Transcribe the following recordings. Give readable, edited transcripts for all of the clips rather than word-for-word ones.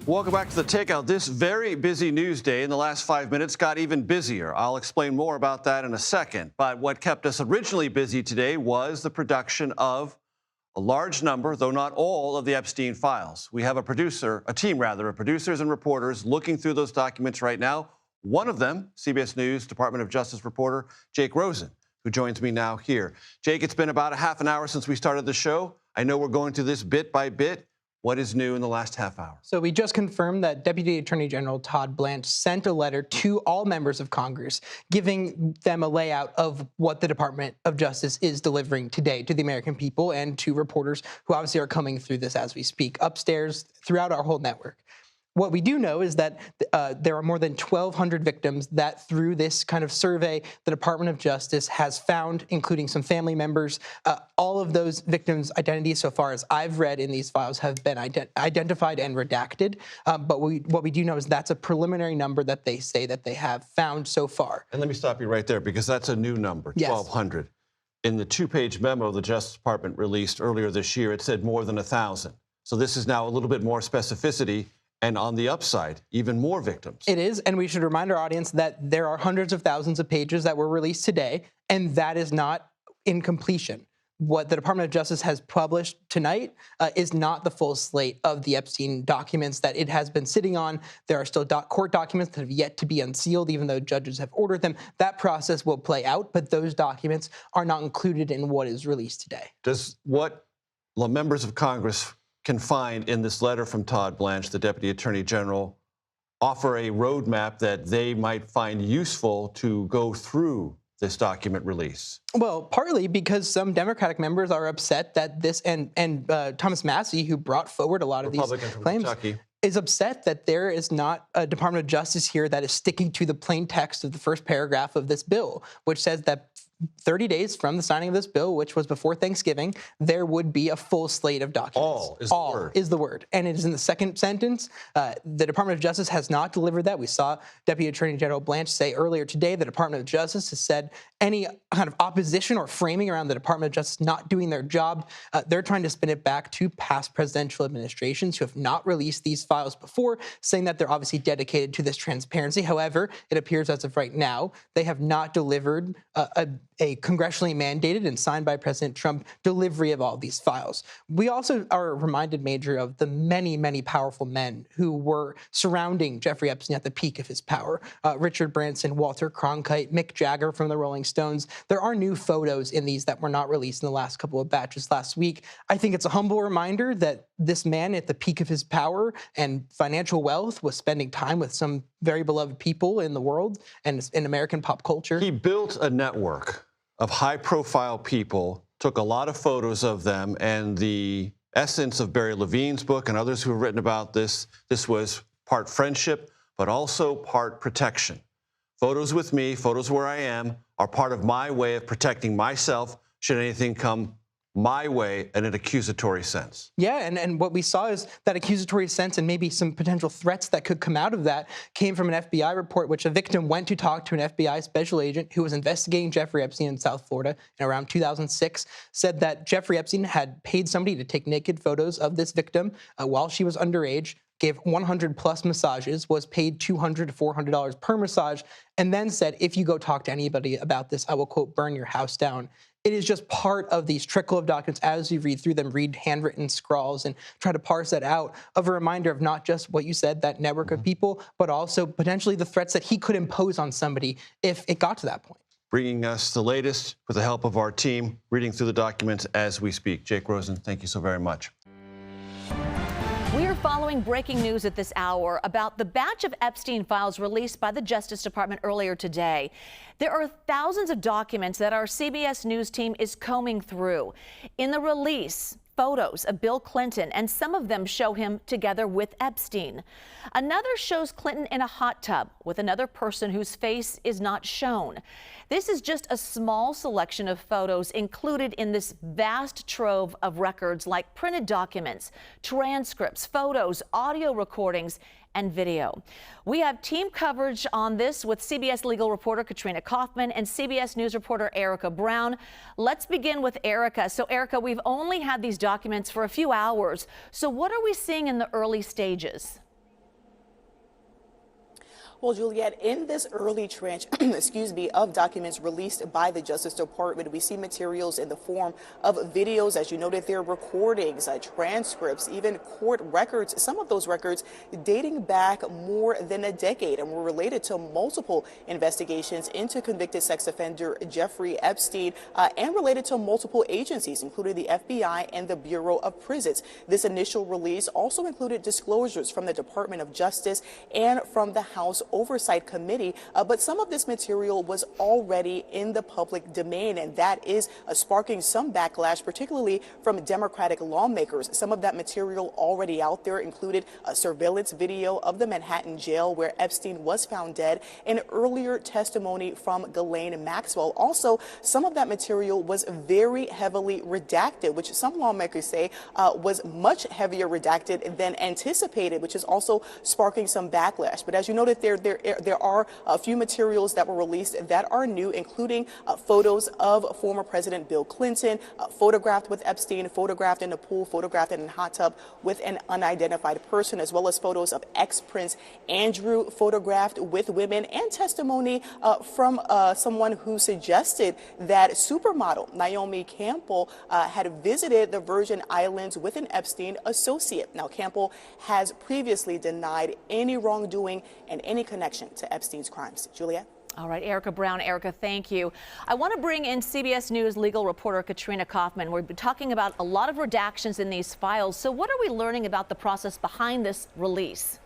Welcome back to The Takeout. This very busy news day in the last 5 minutes got even busier. I'll explain more about that in a second. But what kept us originally busy today was the production of a large number, though not all, of the Epstein files. We have a team of producers and reporters looking through those documents right now. One of them, CBS News Department of Justice reporter Jake Rosen, who joins me now here. Jake, it's been about a half an hour since we started the show. I know we're going through this bit by bit. What is new in the last half hour? So we just confirmed that Deputy Attorney General Todd Blanche sent a letter to all members of Congress, giving them a layout of what the Department of Justice is delivering today to the American people and to reporters who obviously are coming through this as we speak, upstairs throughout our whole network. What we do know is that there are more than 1,200 victims that through this kind of survey, the Department of Justice has found, including some family members. All of those victims' identities, so far as I've read in these files, have been identified and redacted. But what we do know is that's a preliminary number that they say that they have found so far. And let me stop you right there, because that's a new number, 1,200. Yes. In the two-page memo the Justice Department released earlier this year, it said more than 1,000. So this is now a little bit more specificity. And on the upside, even more victims. It is, and we should remind our audience that there are hundreds of thousands of pages that were released today, and that is not in completion. What the Department of Justice has published tonight is not the full slate of the Epstein documents that it has been sitting on. There are still court documents that have yet to be unsealed, even though judges have ordered them. That process will play out, but those documents are not included in what is released today. Does what the members of Congress can find in this letter from Todd Blanche, the Deputy Attorney General, offer a roadmap that they might find useful to go through this document release? Well, partly because some Democratic members are upset that this, and Thomas Massie, who brought forward a lot of these claims, is upset that there is not a Department of Justice here that is sticking to the plain text of the first paragraph of this bill, which says that 30 days from the signing of this bill, which was before Thanksgiving, there would be a full slate of documents. All is the word. And it is in the second sentence. The Department of Justice has not delivered that. We saw Deputy Attorney General Blanche say earlier today the Department of Justice has said any kind of opposition or framing around the Department of Justice not doing their job, they're trying to spin it back to past presidential administrations who have not released these files before, saying that they're obviously dedicated to this transparency. However, it appears as of right now, they have not delivered a congressionally mandated and signed by President Trump delivery of all these files. We also are reminded, Major, of the many, many powerful men who were surrounding Jeffrey Epstein at the peak of his power. Richard Branson, Walter Cronkite, Mick Jagger from the Rolling Stones. There are new photos in these that were not released in the last couple of batches last week. I think it's a humble reminder that this man at the peak of his power and financial wealth was spending time with some very beloved people in the world and in American pop culture. He built a network of high-profile people, took a lot of photos of them, and the essence of Barry Levine's book and others who have written about this was part friendship, but also part protection. Photos with me, photos where I am, are part of my way of protecting myself should anything come my way in an accusatory sense. Yeah, and what we saw is that accusatory sense and maybe some potential threats that could come out of that came from an FBI report, which a victim went to talk to an FBI special agent who was investigating Jeffrey Epstein in South Florida in around 2006, said that Jeffrey Epstein had paid somebody to take naked photos of this victim while she was underage, gave 100 plus massages, was paid $200 to $400 per massage, and then said, if you go talk to anybody about this, I will, quote, burn your house down. It is just part of these trickle of documents as you read through them, read handwritten scrawls and try to parse that out, of a reminder of not just what you said, that network of people, but also potentially the threats that he could impose on somebody if it got to that point. Bringing us the latest with the help of our team, reading through the documents as we speak. Jake Rosen, thank you so very much. We are following breaking news at this hour about the batch of Epstein files released by the Justice Department earlier today. There are thousands of documents that our CBS News team is combing through. In the release, photos of Bill Clinton, and some of them show him together with Epstein. Another shows Clinton in a hot tub with another person whose face is not shown. This is just a small selection of photos included in this vast trove of records like printed documents, transcripts, photos, audio recordings, and video. We have team coverage on this with CBS legal reporter Katrina Kaufman and CBS News reporter Erica Brown. Let's begin with Erica. So Erica, we've only had these documents for a few hours. So what are we seeing in the early stages? Well, Juliet, in this early tranche, excuse me, of documents released by the Justice Department, we see materials in the form of videos, as you noted there, recordings, transcripts, even court records, some of those records dating back more than a decade and were related to multiple investigations into convicted sex offender Jeffrey Epstein and related to multiple agencies, including the FBI and the Bureau of Prisons. This initial release also included disclosures from the Department of Justice and from the House Oversight Committee, but some of this material was already in the public domain, and that is sparking some backlash, particularly from Democratic lawmakers. Some of that material already out there included a surveillance video of the Manhattan jail where Epstein was found dead, and earlier testimony from Ghislaine Maxwell. Also, some of that material was very heavily redacted, which some lawmakers say was much heavier redacted than anticipated, which is also sparking some backlash. But as you noted, there are a few materials that were released that are new, including photos of former President Bill Clinton, photographed with Epstein, photographed in a pool, photographed in a hot tub with an unidentified person, as well as photos of ex-Prince Andrew photographed with women, and testimony from someone who suggested that supermodel Naomi Campbell had visited the Virgin Islands with an Epstein associate. Now, Campbell has previously denied any wrongdoing and any connection to Epstein's crimes. Juliet? All right, Erica Brown. Erica, thank you. I want to bring in CBS News legal reporter Katrina Kaufman. We've been talking about a lot of redactions in these files. So what are we learning about the process behind this release?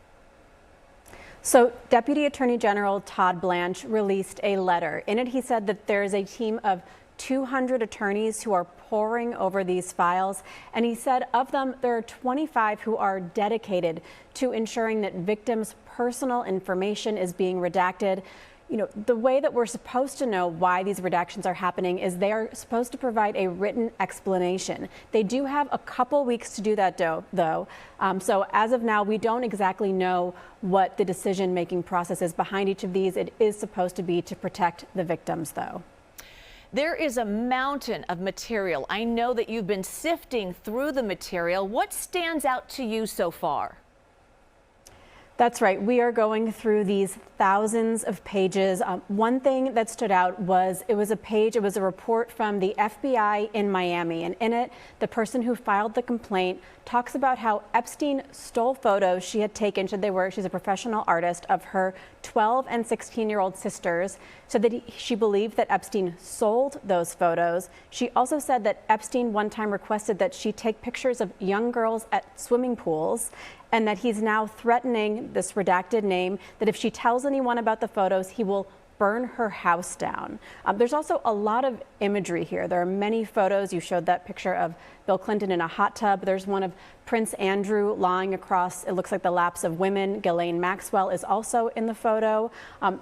So Deputy Attorney General Todd Blanche released a letter. In it, he said that there is a team of 200 attorneys who are poring over these files. And he said of them, there are 25 who are dedicated to ensuring that victims' personal information is being redacted. You know, the way that we're supposed to know why these redactions are happening is they are supposed to provide a written explanation. They do have a couple weeks to do that, though. So as of now, we don't exactly know what the decision-making process is behind each of these. It is supposed to be to protect the victims, though. There is a mountain of material. I know that you've been sifting through the material. What stands out to you so far? That's right. We are going through these thousands of pages. One thing that stood out was it was a report from the FBI in Miami. And in it, the person who filed the complaint talks about how Epstein stole photos she had taken, she's a professional artist, of her 12 and 16-year-old sisters, so that she believed that Epstein sold those photos. She also said that Epstein one time requested that she take pictures of young girls at swimming pools, and that he's now threatening, this redacted name, that if she tells anyone about the photos, he will burn her house down. There's also a lot of imagery here. There are many photos. You showed that picture of Bill Clinton in a hot tub. There's one of Prince Andrew lying across, it looks like the laps of women. Ghislaine Maxwell is also in the photo.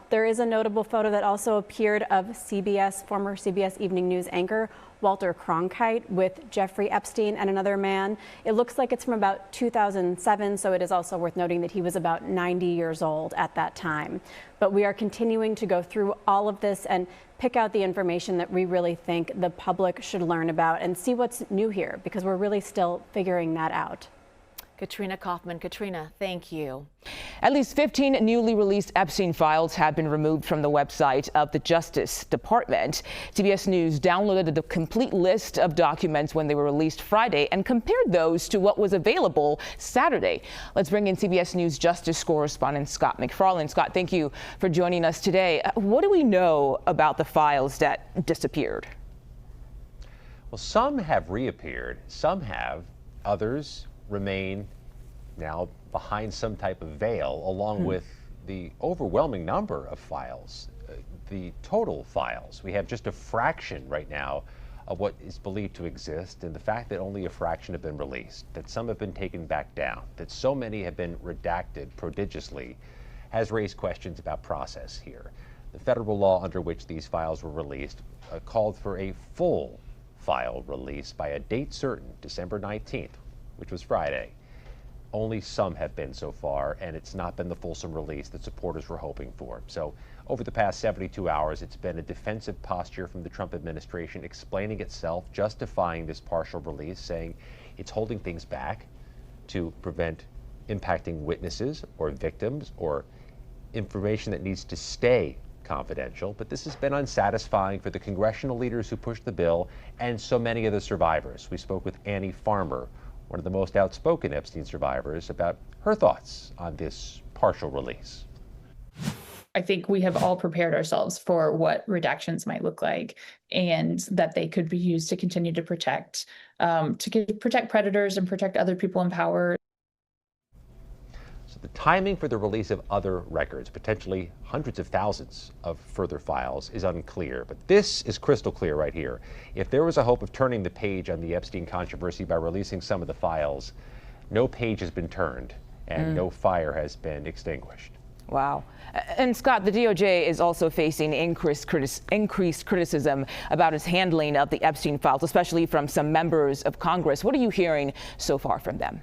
There is a notable photo that also appeared of former CBS Evening News anchor Walter Cronkite with Jeffrey Epstein and another man. It looks like it's from about 2007, so it is also worth noting that he was about 90 years old at that time. But we are continuing to go through all of this and pick out the information that we really think the public should learn about and see what's new here, because we're really still figuring that out. Katrina Kaufman. Katrina, thank you. At least 15 newly released Epstein files have been removed from the website of the Justice Department. CBS News downloaded the complete list of documents when they were released Friday and compared those to what was available Saturday. Let's bring in CBS News Justice correspondent Scott McFarland. Scott, thank you for joining us today. What do we know about the files that disappeared? Well, some have reappeared, some have, others remain now behind some type of veil, along with the overwhelming number of files, the total files. We have just a fraction right now of what is believed to exist, and the fact that only a fraction have been released, that some have been taken back down, that so many have been redacted prodigiously, has raised questions about process here. The federal law under which these files were released called for a full file release by a date certain, December 19th, which was Friday. Only some have been so far, and it's not been the fulsome release that supporters were hoping for. So over the past 72 hours, it's been a defensive posture from the Trump administration, explaining itself, justifying this partial release, saying it's holding things back to prevent impacting witnesses or victims or information that needs to stay confidential, but this has been unsatisfying for the congressional leaders who pushed the bill and so many of the survivors. We spoke with Annie Farmer, one of the most outspoken Epstein survivors, about her thoughts on this partial release. I think we have all prepared ourselves for what redactions might look like, and that they could be used to continue to protect predators and protect other people in power. So the timing for the release of other records, potentially hundreds of thousands of further files, is unclear. But this is crystal clear right here. If there was a hope of turning the page on the Epstein controversy by releasing some of the files, no page has been turned and no fire has been extinguished. Wow. And Scott, the DOJ is also facing increased criticism about its handling of the Epstein files, especially from some members of Congress. What are you hearing so far from them?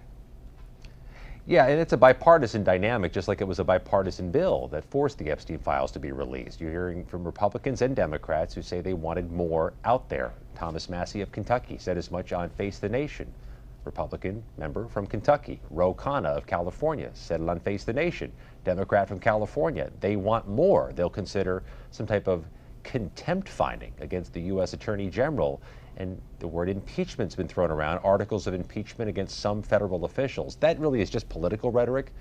Yeah, and it's a bipartisan dynamic, just like it was a bipartisan bill that forced the Epstein files to be released. You're hearing from Republicans and Democrats who say they wanted more out there. Thomas Massie of Kentucky said as much on Face the Nation. Republican member from Kentucky. Ro Khanna of California said it on Face the Nation. Democrat from California. They want more. They'll consider some type of contempt finding against the U.S. Attorney General. And the word impeachment's been thrown around, articles of impeachment against some federal officials. That really is just political rhetoric.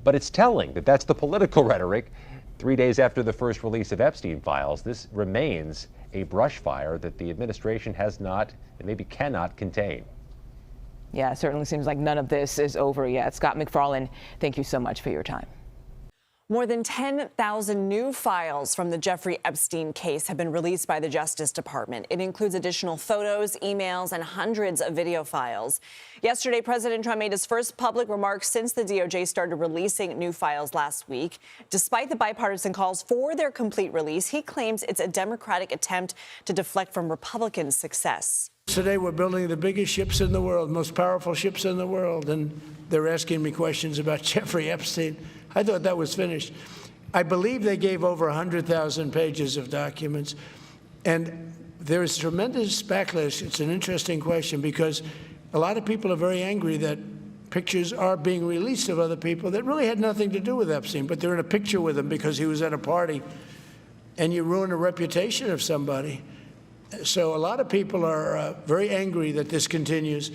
But it's telling that that's the political rhetoric 3 days after the first release of Epstein files. This remains a brush fire that the administration has not and maybe cannot contain. Yeah, it certainly seems like none of this is over yet. Scott McFarlane, thank you so much for your time. More than 10,000 new files from the Jeffrey Epstein case have been released by the Justice Department. It includes additional photos, emails, and hundreds of video files. Yesterday, President Trump made his first public remarks since the DOJ started releasing new files last week. Despite the bipartisan calls for their complete release, he claims it's a Democratic attempt to deflect from Republicans' success. Today we're building the biggest ships in the world, most powerful ships in the world, and they're asking me questions about Jeffrey Epstein. I thought that was finished. I believe they gave over 100,000 pages of documents, and there is tremendous backlash. It's an interesting question because a lot of people are very angry that pictures are being released of other people that really had nothing to do with Epstein, but they're in a picture with him because he was at a party, and you ruin the reputation of somebody. So a lot of people are very angry that this continues.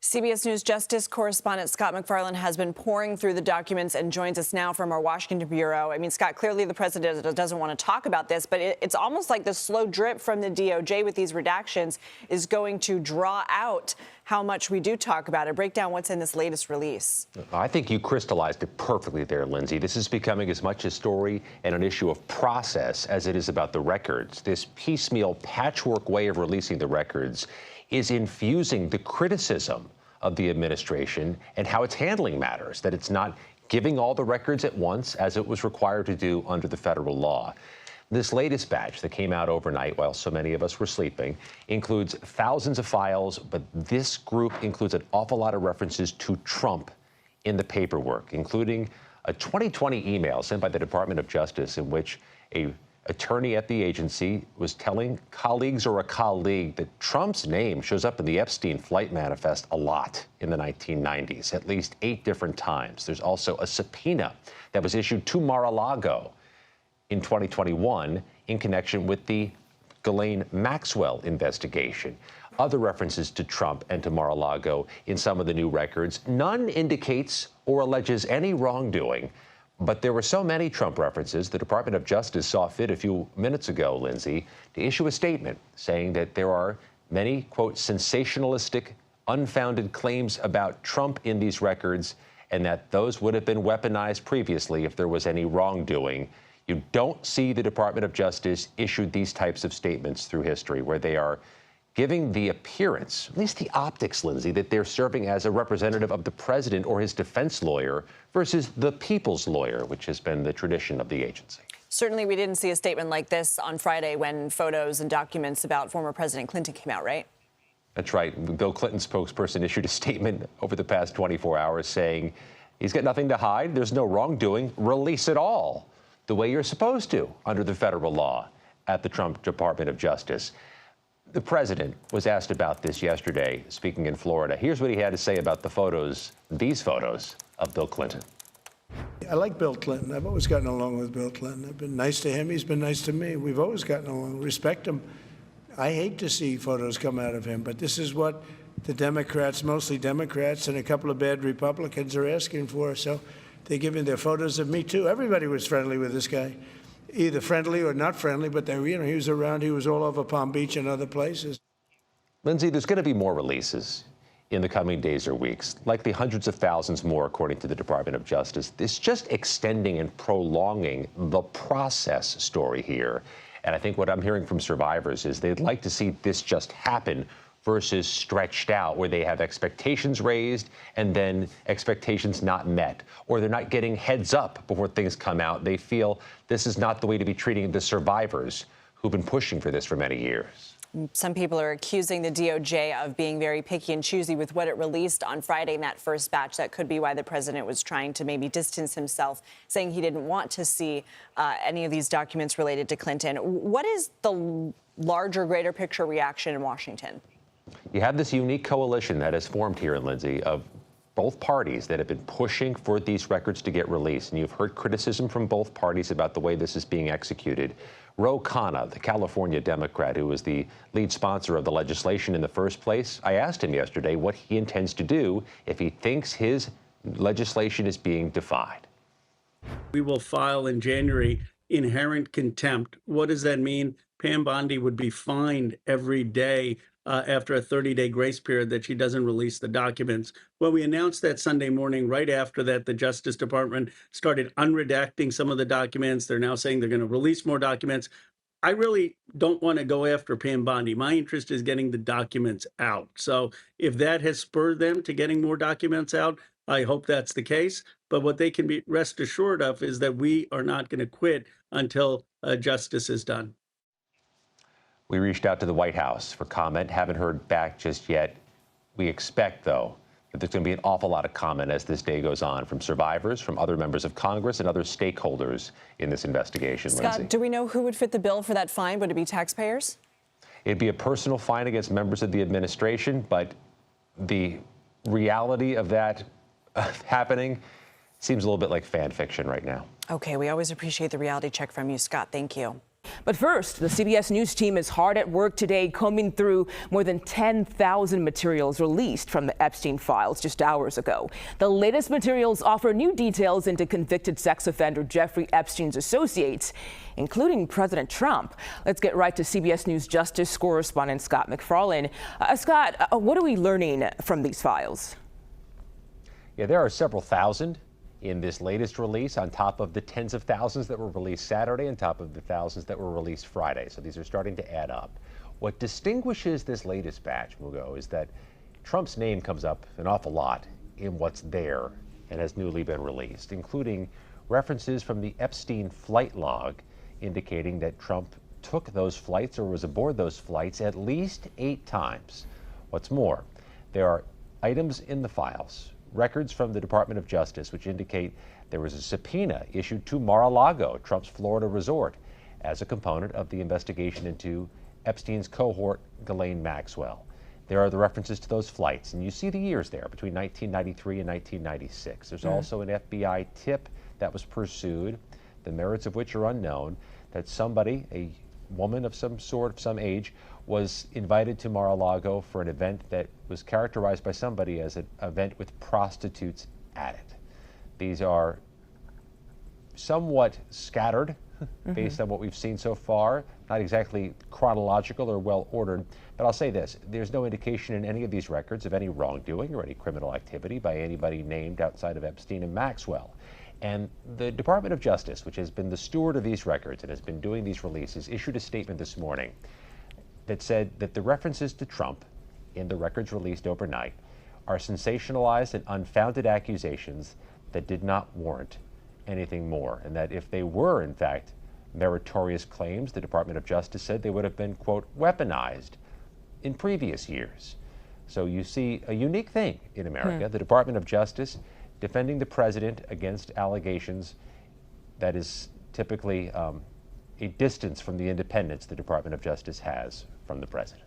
CBS News Justice correspondent Scott McFarlane has been pouring through the documents and joins us now from our Washington bureau. I mean, Scott, clearly the president doesn't want to talk about this, but it's almost like the slow drip from the DOJ with these redactions is going to draw out how much we do talk about it. Break down what's in this latest release. I think you crystallized it perfectly there, Lindsay. This is becoming as much a story and an issue of process as it is about the records. This piecemeal patchwork way of releasing the records is infusing the criticism of the administration and how it's handling matters, that it's not giving all the records at once as it was required to do under the federal law. This latest batch that came out overnight while so many of us were sleeping includes thousands of files, but this group includes an awful lot of references to Trump in the paperwork, including a 2020 email sent by the Department of Justice in which a attorney at the agency was telling colleagues or a colleague that Trump's name shows up in the Epstein flight manifest a lot in the 1990s, at least 8 different times. There's also a subpoena that was issued to Mar-a-Lago in 2021 in connection with the Ghislaine Maxwell investigation. Other references to Trump and to Mar-a-Lago in some of the new records. None indicates or alleges any wrongdoing, but there were so many Trump references, the Department of Justice saw fit a few minutes ago, Lindsay, to issue a statement saying that there are many, quote, sensationalistic, unfounded claims about Trump in these records, and that those would have been weaponized previously if there was any wrongdoing. You don't see the Department of Justice issue these types of statements through history where they are giving the appearance, at least the optics, Lindsay, that they're serving as a representative of the president or his defense lawyer versus the people's lawyer, which has been the tradition of the agency. Certainly, we didn't see a statement like this on Friday when photos and documents about former President Clinton came out, right? That's right. Bill Clinton's spokesperson issued a statement over the past 24 hours saying he's got nothing to hide. There's no wrongdoing. Release it all the way you're supposed to under the federal law at the Trump Department of Justice. The president was asked about this yesterday, speaking in Florida. Here's what he had to say about the photos, these photos of Bill Clinton. I like Bill Clinton. I've always gotten along with Bill Clinton. I've been nice to him. He's been nice to me. We've always gotten along. Respect him. I hate to see photos come out of him, but this is what the Democrats, mostly Democrats, and a couple of bad Republicans are asking for. So they're giving their photos of me, too. Everybody was friendly with this guy, either friendly or not friendly, but they, he was around. He was all over Palm Beach and other places. Lindsay, there's going to be more releases in the coming days or weeks, likely hundreds of thousands more, according to the Department of Justice. It's just extending and prolonging the process story here. And I think what I'm hearing from survivors is they'd like to see this just happen versus stretched out, where they have expectations raised and then expectations not met, or they're not getting heads up before things come out. They feel this is not the way to be treating the survivors who've been pushing for this for many years. Some people are accusing the DOJ of being very picky and choosy with what it released on Friday in that first batch. That could be why the president was trying to maybe distance himself, saying he didn't want to see any of these documents related to Clinton. What is the larger, greater picture reaction in Washington? You have this unique coalition that has formed here in Lindsay of both parties that have been pushing for these records to get released. And you've heard criticism from both parties about the way this is being executed. Ro Khanna, the California Democrat who was the lead sponsor of the legislation in the first place, I asked him yesterday what he intends to do if he thinks his legislation is being defied. We will file in January inherent contempt. What does that mean? Pam Bondi would be fined every day after a 30-day grace period that she doesn't release the documents. Well, we announced that Sunday morning. Right after that, the Justice Department started unredacting some of the documents. They're now saying they're going to release more documents. I really don't want to go after Pam Bondi. My interest is getting the documents out. So if that has spurred them to getting more documents out, I hope that's the case. But what they can be rest assured of is that we are not going to quit until justice is done. We reached out to the White House for comment, haven't heard back just yet. We expect, though, that there's going to be an awful lot of comment as this day goes on from survivors, from other members of Congress, and other stakeholders in this investigation. Scott, Lindsay, do we know who would fit the bill for that fine? Would it be taxpayers? it'd be a personal fine against members of the administration, but the reality of that happening seems a little bit like fan fiction right now. Okay, we always appreciate the reality check from you, Scott. Thank you. But first, the CBS News team is hard at work today combing through more than 10,000 materials released from the Epstein files just hours ago. The latest materials offer new details into convicted sex offender Jeffrey Epstein's associates, including President Trump. Let's get right to CBS News Justice correspondent Scott McFarlane. Scott, what are we learning from these files? Yeah, there are several thousand in this latest release, on top of the tens of thousands that were released Saturday, on top of the thousands that were released Friday. So these are starting to add up. What distinguishes this latest batch, Mugo, is that Trump's name comes up an awful lot in what's there and has newly been released, including references from the Epstein flight log indicating that Trump took those flights or was aboard those flights at least 8 times. What's more, there are items in the files, records from the Department of Justice, which indicate there was a subpoena issued to Mar-a-Lago, Trump's Florida resort, as a component of the investigation into Epstein's cohort, Ghislaine Maxwell. There are the references to those flights, and you see the years there between 1993 and 1996. There's also an FBI tip that was pursued, the merits of which are unknown, that somebody, a woman of some sort, of some age, was invited to Mar-a-Lago for an event that was characterized by somebody as an event with prostitutes at it. These are somewhat scattered based on what we've seen so far, not exactly chronological or well ordered, but I'll say this, there's no indication in any of these records of any wrongdoing or any criminal activity by anybody named outside of Epstein and Maxwell. And the Department of Justice, which has been the steward of these records and has been doing these releases, issued a statement this morning that said that the references to Trump in the records released overnight are sensationalized and unfounded accusations that did not warrant anything more, and that if they were, in fact, meritorious claims, the Department of Justice said they would have been, quote, weaponized in previous years. So you see a unique thing in America, the Department of Justice defending the president against allegations that is typically a distance from the independence the Department of Justice has from the president.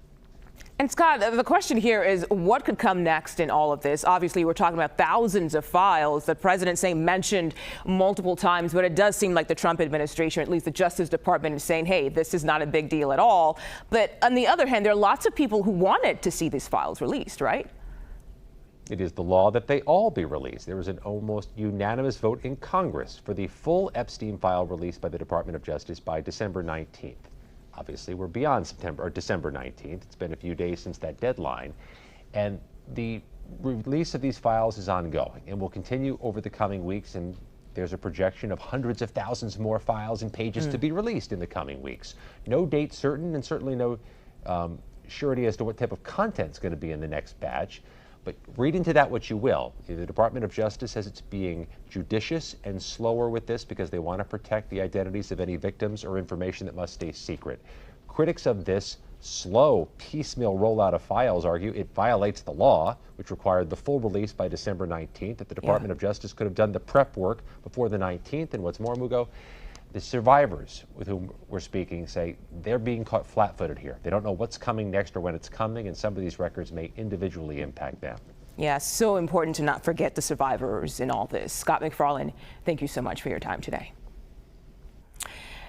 And Scott, the question here is what could come next in all of this? Obviously, we're talking about thousands of files the president saying mentioned multiple times, but it does seem like the Trump administration, at least the Justice Department, is saying, hey, this is not a big deal at all. But on the other hand, there are lots of people who wanted to see these files released, right? It is the law that they all be released. There was an almost unanimous vote in Congress for the full Epstein file released by the Department of Justice by December 19th. Obviously, we're beyond December 19th. It's been a few days since that deadline. And the release of these files is ongoing and will continue over the coming weeks. And there's a projection of hundreds of thousands more files and pages to be released in the coming weeks. No date certain, and certainly no surety as to what type of content is going to be in the next batch. But read into that what you will. The Department of Justice says it's being judicious and slower with this because they want to protect the identities of any victims or information that must stay secret. Critics of this slow, piecemeal rollout of files argue it violates the law, which required the full release by December 19th, that the Department of Justice could have done the prep work before the 19th. And what's more, Mugo, the survivors with whom we're speaking say they're being caught flat-footed here. They don't know what's coming next or when it's coming, and some of these records may individually impact them. Yeah, so important to not forget the survivors in all this. Scott McFarlane, thank you so much for your time today.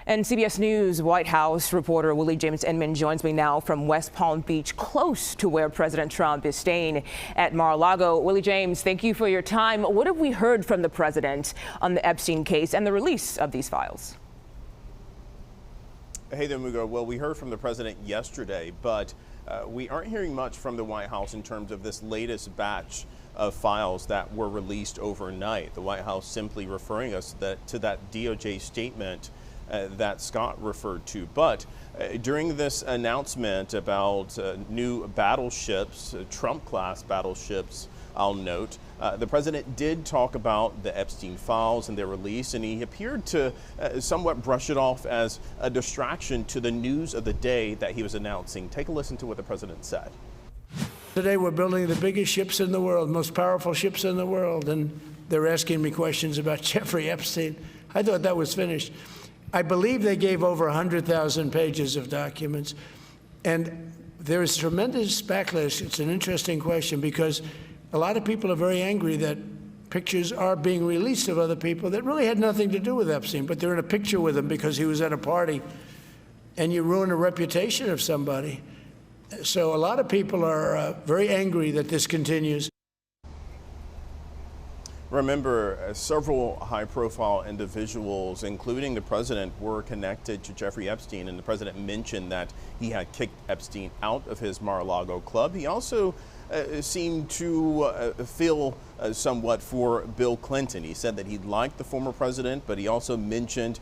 And CBS News White House reporter Willie James Inman joins me now from West Palm Beach, close to where President Trump is staying at Mar-a-Lago. Willie James, thank you for your time. What have we heard from the president on the Epstein case and the release of these files? Hey there, Mugo. Well, we heard from the president yesterday, but we aren't hearing much from the White House in terms of this latest batch of files that were released overnight. The White House simply referring us to that DOJ statement that Scott referred to. But during this announcement about new battleships, Trump-class battleships, I'll note, the president did talk about the Epstein files and their release, and he appeared to somewhat brush it off as a distraction to the news of the day that he was announcing. Take a listen to what the president said. Today we're building the biggest ships in the world, most powerful ships in the world, and they're asking me questions about Jeffrey Epstein. I thought that was finished. I believe they gave over 100,000 pages of documents, and there is tremendous backlash. It's an interesting question because a lot of people are very angry that pictures are being released of other people that really had nothing to do with Epstein, but they're in a picture with him because he was at a party, and you ruin a reputation of somebody. So a lot of people are very angry that this continues. Remember, several high-profile individuals, including the president, were connected to Jeffrey Epstein, and the president mentioned that he had kicked Epstein out of his Mar-a-Lago club. He also seemed to feel somewhat for Bill Clinton. He said that he liked the former president, but he also mentioned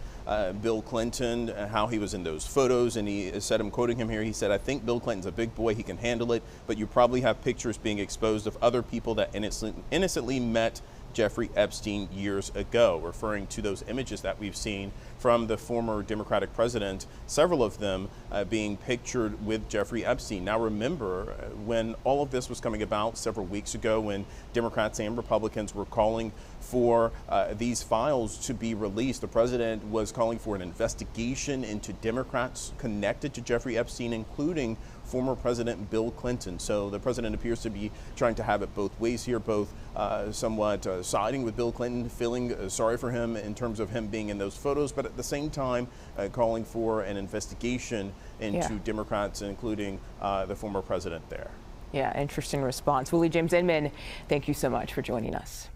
Bill Clinton, how he was in those photos, and he said, I'm quoting him here, he said, I think Bill Clinton's a big boy, he can handle it, but you probably have pictures being exposed of other people that innocently met Jeffrey Epstein years ago, referring to those images that we've seen from the former Democratic president, several of them being pictured with Jeffrey Epstein. Now remember, when all of this was coming about several weeks ago, when Democrats and Republicans were calling for these files to be released, the president was calling for an investigation into Democrats connected to Jeffrey Epstein, including former President Bill Clinton. So the president appears to be trying to have it both ways here, both somewhat siding with Bill Clinton, feeling sorry for him in terms of him being in those photos, but at the same time calling for an investigation into Democrats, including the former president there. Yeah, interesting response. Willie James Inman, thank you so much for joining us.